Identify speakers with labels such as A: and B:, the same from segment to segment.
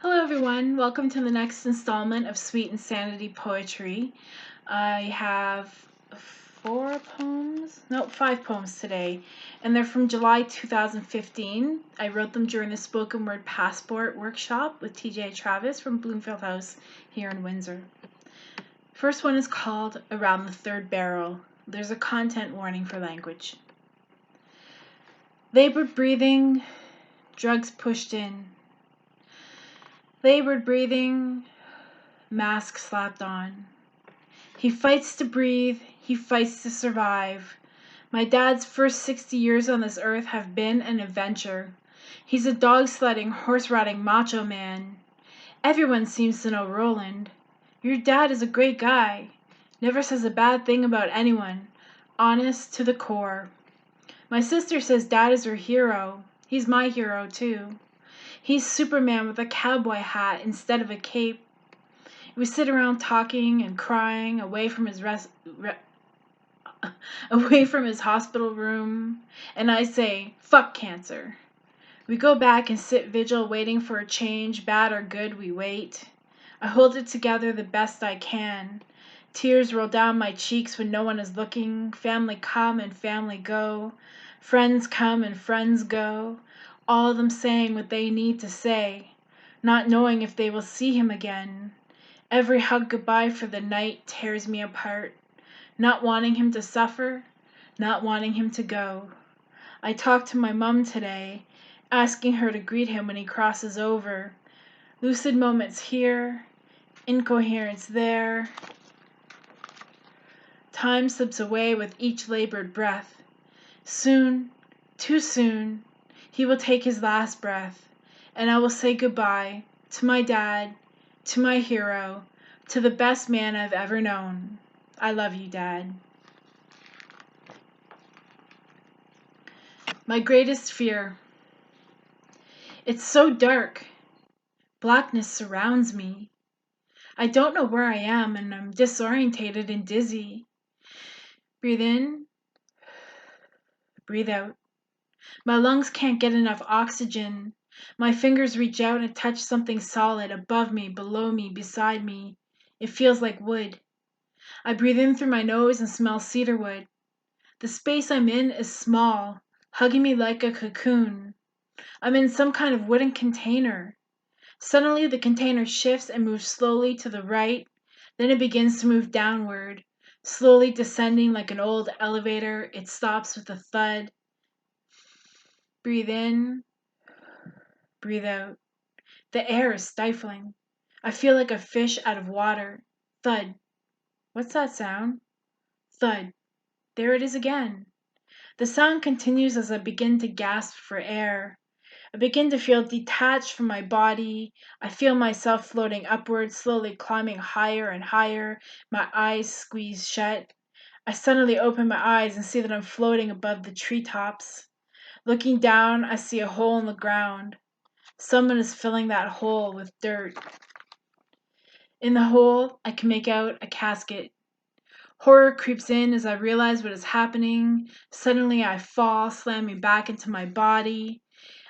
A: Hello, everyone. Welcome to the next installment of Sweet Insanity Poetry. I have five poems today, and they're from July 2015. I wrote them during the Spoken Word Passport workshop with TJ Travis from Bloomfield House here in Windsor. First one is called Around the Third Barrel. There's a content warning for language. Labored breathing, drugs pushed in. Labored breathing, mask slapped on. He fights to breathe, he fights to survive. My dad's first 60 years on this earth have been an adventure. He's a dog sledding, horse riding macho man. Everyone seems to know Roland. Your dad is a great guy. Never says a bad thing about anyone. Honest to the core. My sister says dad is her hero. He's my hero too. He's Superman with a cowboy hat instead of a cape. We sit around talking and crying away from his hospital room, and I say, "Fuck cancer." We go back and sit vigil waiting for a change, bad or good, we wait. I hold it together the best I can. Tears roll down my cheeks when no one is looking. Family come and family go. Friends come and friends go. All of them saying what they need to say, not knowing if they will see him again. Every hug goodbye for the night tears me apart, not wanting him to suffer, not wanting him to go. I talked to my mom today, asking her to greet him when he crosses over. Lucid moments here, incoherence there. Time slips away with each labored breath. Soon, too soon, he will take his last breath, and I will say goodbye to my dad, to my hero, to the best man I've ever known. I love you, Dad. My greatest fear. It's so dark. Blackness surrounds me. I don't know where I am, and I'm disorientated and dizzy. Breathe in, breathe out. My lungs can't get enough oxygen. My fingers reach out and touch something solid above me, below me, beside me. It feels like wood. I breathe in through my nose and smell cedarwood. The space I'm in is small, hugging me like a cocoon. I'm in some kind of wooden container. Suddenly, the container shifts and moves slowly to the right. Then it begins to move downward, slowly descending like an old elevator. It stops with a thud. Breathe in, breathe out. The air is stifling. I feel like a fish out of water. Thud. What's that sound? Thud. There it is again. The sound continues as I begin to gasp for air. I begin to feel detached from my body. I feel myself floating upwards, slowly climbing higher and higher, my eyes squeezed shut. I suddenly open my eyes and see that I'm floating above the treetops. Looking down, I see a hole in the ground. Someone is filling that hole with dirt. In the hole, I can make out a casket. Horror creeps in as I realize what is happening. Suddenly, I fall, slamming back into my body.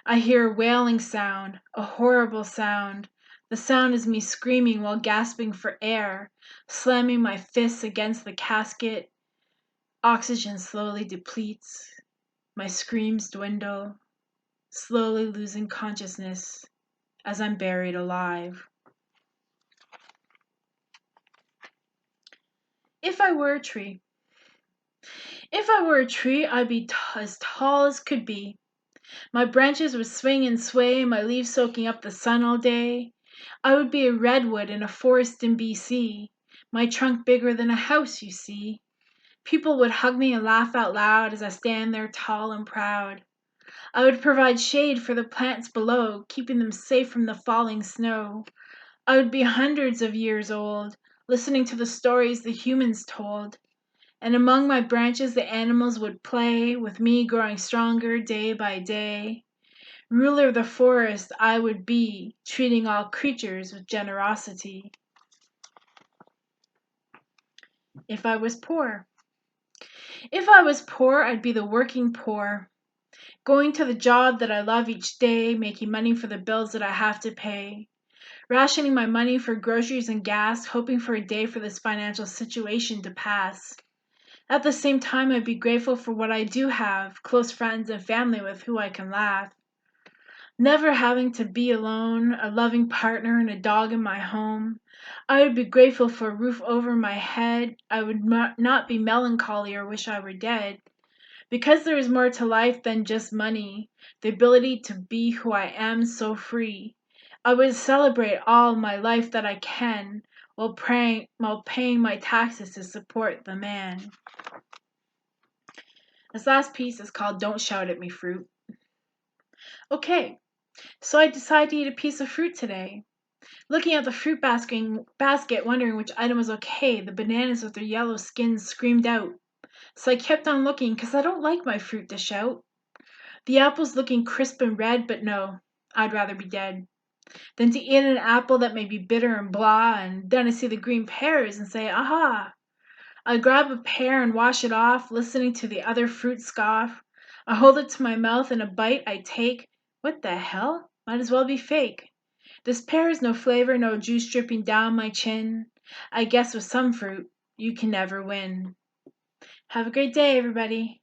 A: I hear a wailing sound, a horrible sound. The sound is me screaming while gasping for air, slamming my fists against the casket. Oxygen slowly depletes. My screams dwindle, slowly losing consciousness as I'm buried alive. If I were a tree. If I were a tree, I'd be as tall as could be. My branches would swing and sway, my leaves soaking up the sun all day. I would be a redwood in a forest in BC, my trunk bigger than a house, you see. People would hug me and laugh out loud as I stand there tall and proud. I would provide shade for the plants below, keeping them safe from the falling snow. I would be hundreds of years old, listening to the stories the humans told. And among my branches the animals would play, with me growing stronger day by day. Ruler of the forest I would be, treating all creatures with generosity. If I was poor. If I was poor, I'd be the working poor, going to the job that I love each day, making money for the bills that I have to pay. rationing my money for groceries and gas, hoping for a day for this financial situation to pass. At the same time, I'd be grateful for what I do have, close friends and family with who I can laugh. Never having to be alone, a loving partner, and a dog in my home. I would be grateful for a roof over my head. I would not be melancholy or wish I were dead. Because there is more to life than just money, the ability to be who I am so free. I would celebrate all my life that I can while paying my taxes to support the man. This last piece is called Don't Shout at Me, Fruit. Okay, so I decided to eat a piece of fruit today. Looking at the fruit basket, wondering which item was okay, the bananas with their yellow skins screamed out. So I kept on looking, 'cause I don't like my fruit to shout. The apples looking crisp and red, but no, I'd rather be dead than to eat an apple that may be bitter and blah, and then I see the green pears and say, aha! I grab a pear and wash it off, listening to the other fruit scoff. I hold it to my mouth and a bite I take. What the hell? Might as well be fake. This pear has no flavor, no juice dripping down my chin. I guess with some fruit, you can never win. Have a great day, everybody.